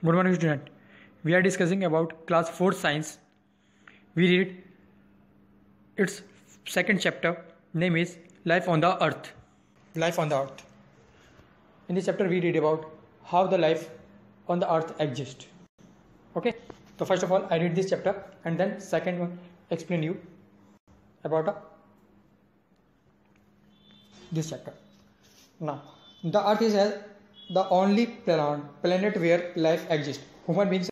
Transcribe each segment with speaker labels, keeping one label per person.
Speaker 1: Good morning, student. We are discussing about class 4 science. We read its second chapter. Name is Life on the Earth. Life on the Earth. In this chapter, we read about how the life on the Earth exists. Okay. So first of all, I read this chapter, and then second one explain you about this chapter. Now, the Earth is the only planet where life exists. Human beings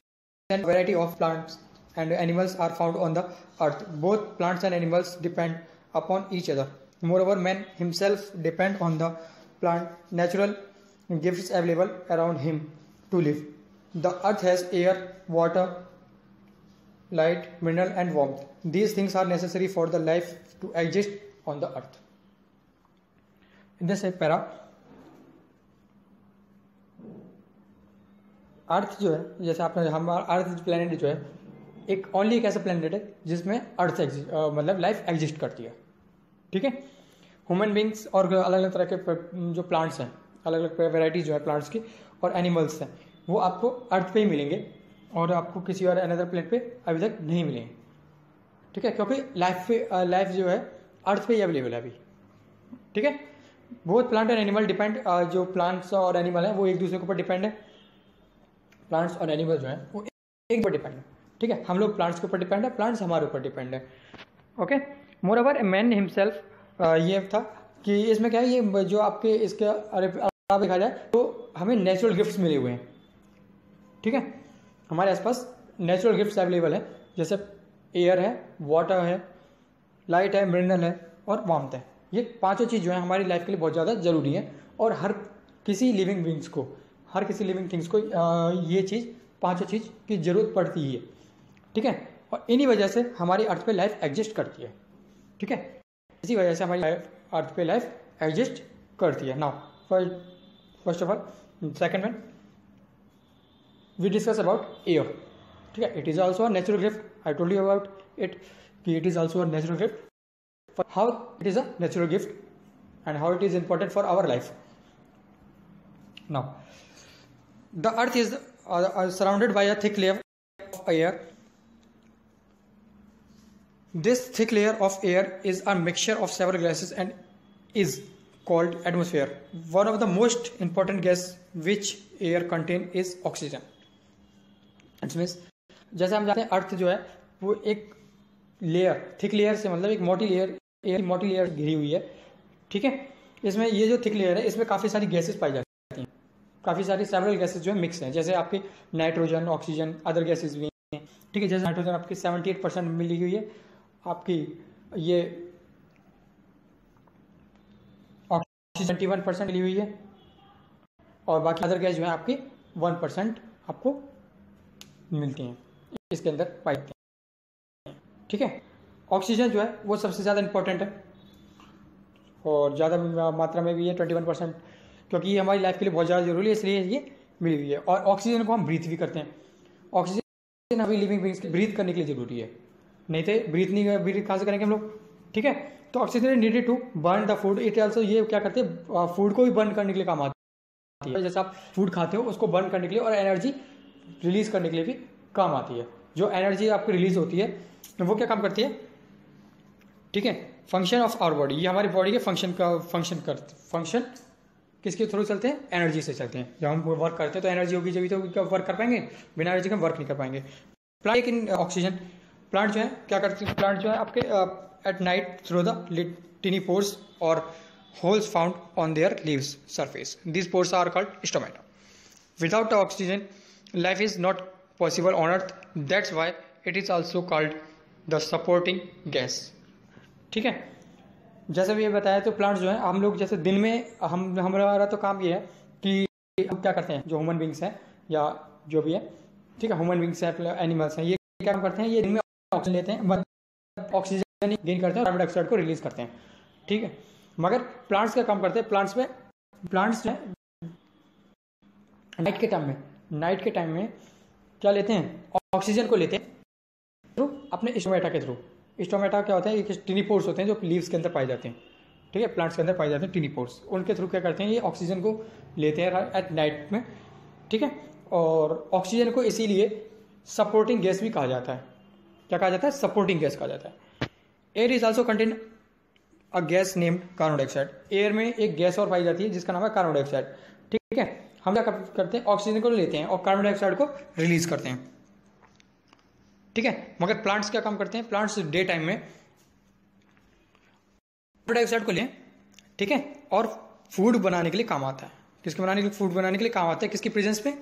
Speaker 1: and a variety of plants and animals are found on the earth. Both plants and animals depend upon each other. Moreover, man himself depends on the plant natural gifts available around him to live. The earth has air, water, light, mineral and warmth. These things are necessary for the life to exist on the earth. In this para, अर्थ जो है, जैसे आपने हम अर्थ planet जो है एक only एक ऐसा प्लेनेट है जिसमें अर्थ मतलब लाइफ एग्जिस्ट करती है. ठीक है. ह्यूमन बींग्स और अलग अलग तरह के जो प्लांट्स हैं, अलग अलग वेराइटीज जो है प्लांट्स की और एनिमल्स हैं, वो आपको अर्थ पे ही मिलेंगे और आपको किसी और अनदर प्लेनेट पे अभी तक नहीं मिलेंगे. ठीक है. क्योंकि लाइफ जो है अर्थ पे ही अवेलेबल है अभी. ठीक है. बहुत प्लांट एंड एनिमल डिपेंड, जो प्लांट्स और एनिमल है वो एक दूसरे के ऊपर डिपेंड है. प्लांट्स और एनिमल्स जो हैं वो एक पर डिपेंड है. ठीक है. हम लोग प्लांट्स के ऊपर डिपेंड है, प्लांट्स हमारे ऊपर डिपेंड है. Okay. More over man himself, ये था कि इसमें क्या है, ये जो आपके इसके देखा जाए तो हमें नेचुरल गिफ्ट्स मिले हुए हैं. ठीक है. हमारे आसपास नेचुरल गिफ्ट्स अवेलेबल है, जैसे एयर है, वाटर है, लाइट है, मिनरल है और वार्मथ है. ये पांचों चीज़ जो है हमारी लाइफ के लिए बहुत ज़्यादा ज़रूरी है और हर किसी लिविंग बींग्स को, हर किसी लिविंग थिंग्स को ये चीज़, पांचों चीज़ की ज़रूरत पड़ती है. ठीक है. और इन्हीं वजह से हमारी अर्थ पे लाइफ एग्जिस्ट करती है. ठीक है. इसी वजह से हमारी अर्थ पे लाइफ एग्जिस्ट करती है. Now first of all second one we discuss about air. ठीक है. It is also a natural gift. I told you about it कि it is also a natural gift. How it is a natural gift and how it is important for our life. Now the earth is surrounded by a thick layer of air. This thick layer of air is a mixture of several gases and is called atmosphere. One of the most important gas which air contain is oxygen. It means जैसे हम जानते हैं अर्थ जो है वो एक layer, thick layer से मतलब एक मोटी लेयर, एक मोटी लेयर घिरी हुई है. ठीक है. इसमें ये जो थिक लेयर है इसमें काफ़ी सारी गैसेस पाई जाती हैं, काफ़ी सारी सेवरल गैसेस जो है मिक्स हैं, जैसे आपकी नाइट्रोजन, ऑक्सीजन, अदर गैसेस भी हैं. ठीक है. जैसे नाइट्रोजन आपकी 78% मिली हुई है, आपकी ये ऑक्सीजन 71% मिली हुई है और बाकी अदर गैस जो है आपकी 1% आपको मिलती हैं, इसके अंदर पाई जाती हैं. ठीक है. ऑक्सीजन जो है वो सबसे ज़्यादा इंपॉर्टेंट है और ज़्यादा मात्रा में भी है 21%, क्योंकि ये हमारी लाइफ के लिए बहुत ज़्यादा जरूरी है, इसलिए ये मिली हुई है. और ऑक्सीजन को हम ब्रीथ भी करते हैं. ऑक्सीजन हमें लिविंग बींग्स ब्रीथ करने के लिए ज़रूरी है, नहीं तो ब्रीथ कहाँ से करेंगे हम लोग. ठीक है. तो oxygen needed to burn the food. It also ये क्या करते हैं, फूड को भी बर्न करने के लिए काम आती है. जैसे आप फूड खाते हो उसको बर्न करने के लिए और एनर्जी रिलीज करने के लिए भी काम आती है. जो एनर्जी आपकी रिलीज होती है वो क्या काम करती है. ठीक है. फंक्शन ऑफ आवर बॉडी, ये हमारी बॉडी के फंक्शन किसके थ्रू चलते हैं, एनर्जी से चलते हैं. जब हम वर्क करते हैं तो एनर्जी होगी जब तो वर्क कर पाएंगे, बिना एनर्जी के हम वर्क नहीं कर पाएंगे. प्लांट लेकिन ऑक्सीजन, प्लांट जो है क्या करते हैं, प्लांट जो है आपके at night through the tiny pores और holes found on their leaves surface. These pores are called stomata. Without oxygen life is not possible on earth. That's why it is also called the supporting gas. ठीक है. जैसे भी ये बताया तो plants जो है हम लोग जैसे दिन में हमारा तो काम ये है कि हम क्या करते हैं, जो ह्यूमन बींग्स हैं या जो भी है, ठीक है, ह्यूमन बींग्स हैं, एनिमल्स हैं, ये क्या करते हैं, ये दिन में ऑक्सीजन लेते हैं, ऑक्सीजन गेन करते हैं, कार्बन डाइऑक्साइड को रिलीज करते हैं. ठीक है. मगर प्लांट्स क्या काम करते हैं, प्लांट्स जो है नाइट के टाइम में क्या लेते हैं, ऑक्सीजन को लेते हैं थ्रू अपने स्टोमेटा के थ्रू. स्टोमेटा क्या होता है, ये टिनी पोर्स होते हैं जो लीव्स के अंदर पाए जाते हैं. ठीक है. प्लांट्स के अंदर पाए जाते हैं टिनी पोर्स. उनके थ्रू क्या करते हैं, ये ऑक्सीजन को लेते हैं एट नाइट में. ठीक है. और ऑक्सीजन को इसीलिए सपोर्टिंग गैस भी कहा जाता है। क्या कहा जाता है? सपोर्टिंग गैस कहा जाता है। Air is also contain a gas named carbon dioxide. Air में एक गैस और पाई जाती है जिसका नाम है कार्बन डाइऑक्साइड। ठीक है, हम क्या करते हैं? ऑक्सीजन को लेते हैं और कार्बन डाइऑक्साइड को रिलीज करते हैं। ठीक है, मगर प्लांट्स क्या काम करते हैं? प्लांट्स डे टाइम में कार्बन डाइऑक्साइड को लें, ठीक है, और फूड बनाने के लिए काम आता है। किसके बनाने के लिए? फूड बनाने के लिए काम आता है। किसकी प्रेजेंस में?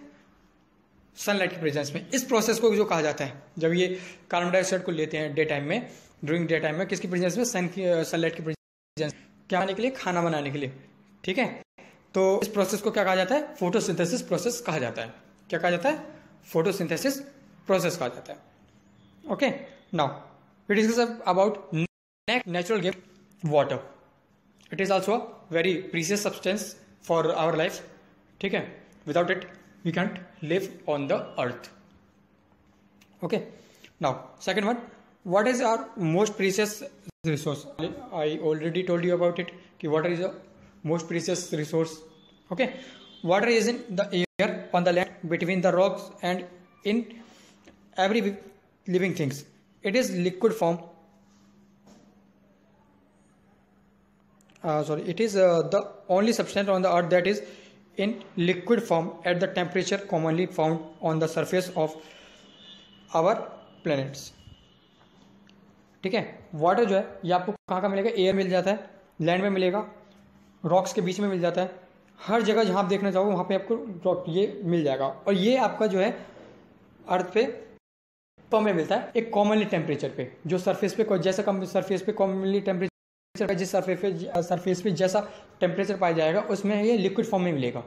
Speaker 1: सनलाइट की प्रेजेंस में। इस प्रोसेस को जो कहा जाता है, जब ये कार्बन डाइऑक्साइड को लेते हैं डे टाइम में, ड्यूरिंग डे टाइम में, किसकी प्रेजेंस में? सनलाइट की प्रेजेंस। क्या बनाने के लिए? खाना बनाने के लिए। ठीक है, तो इस प्रोसेस को क्या कहा जाता है? फोटोसिंथेसिस प्रोसेस कहा जाता है। क्या कहा जाता है? फोटोसिंथेसिस प्रोसेस कहा जाता है। Okay, now we discuss about natural gift water. It is also a very precious substance for our life. ठीक है, without it we can't live on the earth. Okay, now second one, what is our most precious resource? I already told you about it कि water is the most precious resource. Okay, water is in the air, on the land, between the rocks and in every living things. It is liquid form. It is the only substance on the earth that is in liquid form at the temperature commonly found on the surface of our planets. ठीक है, water जो है ये आपको कहाँ का मिलेगा? Air मिल जाता है, लैंड में मिलेगा, रॉक्स के बीच में मिल जाता है, हर जगह जहाँ आप देखना चाहोगे वहाँ पे आपको ये मिल जाएगा। और ये आपका जो है अर्थ पे में मिलता है एक कॉमनली टेम्परेचर पे, जो सरफेस पे जैसा कम सरफेस पे कॉमनली टेम्परेचर, जिस सरफेस पे जैसा टेम्परेचर पाया जाएगा उसमें ये लिक्विड फॉर्म में मिलेगा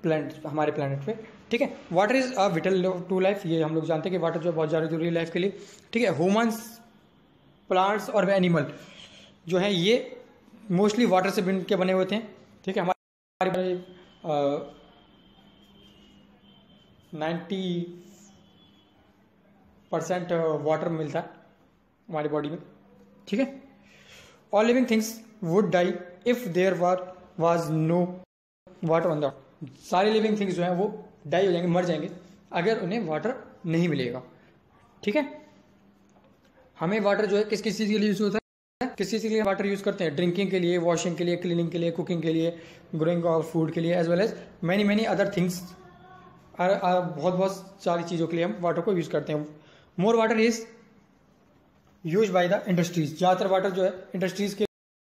Speaker 1: प्लैनेट, हमारे प्लैनेट पे। ठीक है, water is a vital to life. ये हम लोग जानते हैं कि वाटर जो बहुत ज़्यादा जरूरी है लाइफ के लिए। ठीक है, ह्यूमंस, प्लांट्स और एनिमल जो है ये मोस्टली वाटर से बन के बने होते हैं। ठीक है, हमारे 90% वाटर मिलता है हमारी बॉडी में। ठीक है, all living things would die if there was no water on the. सारे लिविंग थिंग्स जो है वो डाई हो जाएंगे, मर जाएंगे अगर उन्हें वाटर नहीं मिलेगा। ठीक है, हमें वाटर जो है किस किस चीज़ के लिए यूज होता है? किस चीज़ के लिए वाटर यूज करते हैं? ड्रिंकिंग के लिए, वॉशिंग के लिए, क्लीनिंग के लिए, कुकिंग के लिए, ग्रोइंग ऑफ फूड के लिए, as well as many other things. बहुत सारी चीज़ों के लिए हम वाटर को यूज करते हैं। More water is use by the industries. ज़्यादातर वाटर जो है इंडस्ट्रीज के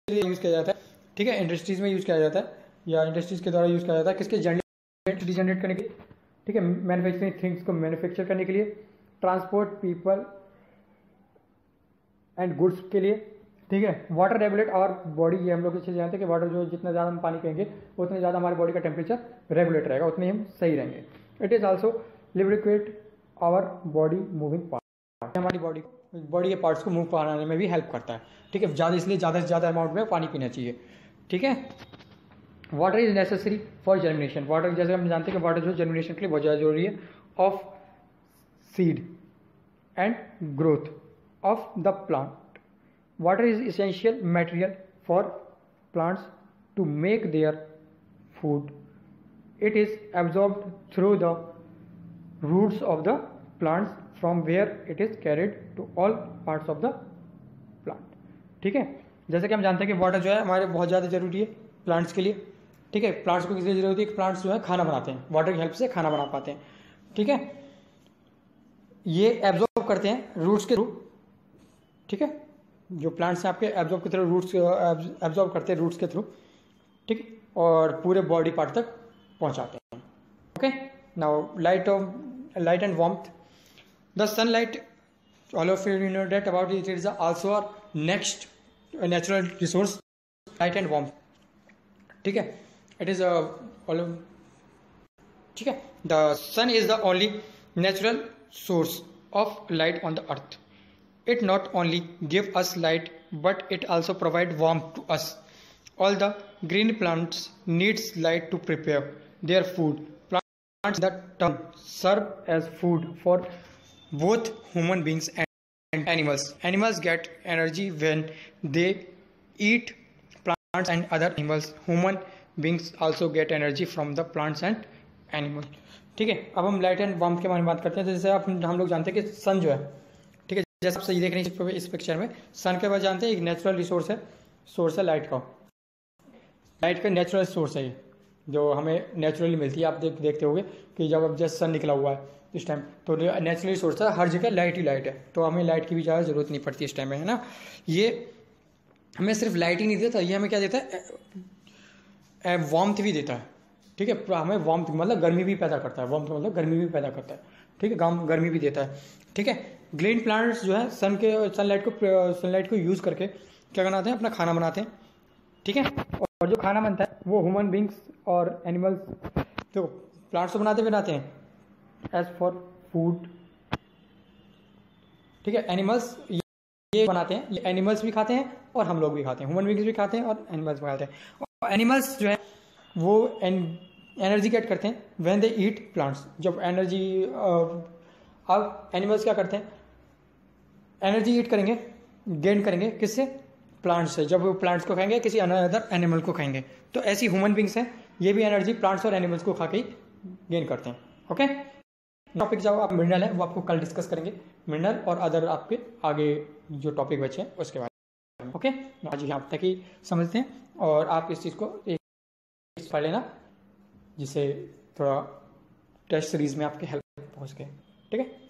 Speaker 1: लिए यूज़ किया जाता है। ठीक है, इंडस्ट्रीज में यूज़ किया जाता है या इंडस्ट्रीज के द्वारा यूज़ किया जाता है। किसके? जनरेट करने के लिए। ठीक है, मैन्युफैक्चरिंग थिंग्स को मैन्युफैक्चर करने के लिए, ट्रांसपोर्ट पीपल एंड गुड्स के लिए। ठीक है, वाटर रेगुलेट आवर बॉडी। ये हम लोग अच्छे से जानते हैं कि वाटर जो जितना ज़्यादा हम पानी पिएंगे उतने ज़्यादा हमारी बॉडी का टेम्परेचर रेगुलेट रहेगा, उतने हम सही रहेंगे। It is also lubricate our body moving part. हमारी बॉडी के पार्ट्स को मूव कराने में भी हेल्प करता है। ठीक है, इसलिए ज़्यादा से ज़्यादा अमाउंट में पानी पीना चाहिए। ठीक है, water is necessary for germination. Water जैसे हम जानते हैं कि वाटर जो जर्मिनेशन के लिए बहुत ज़्यादा जरूरी है, of seed and growth of the plant. Water is essential material for plants to make their food. It is absorbed through the roots of the plants from where it is carried to all parts of the plant. ठीक है, जैसे कि हम जानते हैं कि water जो है हमारे बहुत ज़्यादा जरूरी है प्लांट्स के लिए। ठीक है, प्लांट्स को किस लिए जरूरत है? कि प्लांट्स जो है खाना बनाते हैं, वाटर की हेल्प से खाना बना पाते हैं। ठीक है, ये एब्जॉर्ब करते हैं रूट्स के थ्रू। ठीक है, जो प्लांट्स हैं आपके एब्जॉर्ब के थ्रू, रूट्स एब्जॉर्ब करते हैं रूट्स के थ्रू। ठीक है, और पूरे बॉडी पार्ट तक पहुंचाते हैं। Okay, now light and warmth. The sunlight, all of you know that about it. It is also our next natural resource, light and warmth. ठीक है, it is ठीक है, the sun is the only natural source of light on the earth. It not only give us light, but it also provide warmth to us. All the green plants needs light to prepare their food. Plants that turn serve as food for both human beings and animals. Animals get energy when they eat plants and other animals. Human beings also get energy from the plants and animal. ठीक है, अब हम light and warmth के बारे में बात करते हैं। तो जैसे आप हम लोग जानते हैं कि सन जो है, ठीक है, जैसे आप सही देख रहे हैं इस पिक्चर में, सन के बाद जानते हैं एक नेचुरल रिसोर्स है, सोर्स है लाइट का। लाइट का नेचुरल सोर्स है ये, जो हमें नेचुरली मिलती है। आप देखते होंगे कि जब अब जस्ट सन निकला हुआ है इस टाइम, तो नेचुरली सोर्स है, हर जगह लाइट ही लाइट है, तो हमें लाइट की भी ज़्यादा ज़रूरत नहीं पड़ती इस टाइम में, है ना। ये हमें सिर्फ लाइट ही नहीं देता, ये हमें क्या देता है, वार्मथ भी देता है। ठीक है, हमें वार्मथ मतलब गर्मी भी पैदा करता है, वार्मथ मतलब गर्मी भी पैदा करता है। ठीक है, गर्मी भी देता है। ठीक है, ग्रीन प्लांट्स जो है सनलाइट को यूज़ करके क्या बनाते हैं, अपना खाना बनाते हैं। ठीक है, और जो खाना बनता है वो ह्यूमन बींग्स और एनिमल्स, जो प्लांट्स तो बनाते हैं एज फॉर फूड। ठीक है, एनिमल्स ये बनाते हैं, ये एनिमल्स भी खाते हैं और हम लोग भी खाते हैं, ह्यूमन बींग्स भी खाते हैं और एनिमल्स भी खाते हैं। और एनिमल्स जो है वो एनर्जी गेट करते हैं व्हेन दे ईट प्लांट्स, जब एनर्जी। अब एनिमल्स क्या करते हैं, एनर्जी ईट करेंगे, गेन करेंगे किससे, प्लांट्स से। जब वो प्लांट्स को खाएंगे किसी अनदर एनिमल को खाएंगे, तो ऐसी ह्यूमन बींग्स हैं, ये भी एनर्जी प्लांट्स और एनिमल्स को खा के गेन करते हैं। ओके, टॉपिक जो आप मिनरल है वो आपको कल डिस्कस करेंगे, मिनरल और अदर आपके आगे जो टॉपिक बचे हैं उसके बारे में। ओके, आज यहाँ तक ही समझते हैं, और आप इस चीज़ को एक पढ़ लेना जिससे थोड़ा टेस्ट सीरीज में आपके हेल्प पहुँच गए। ठीक है।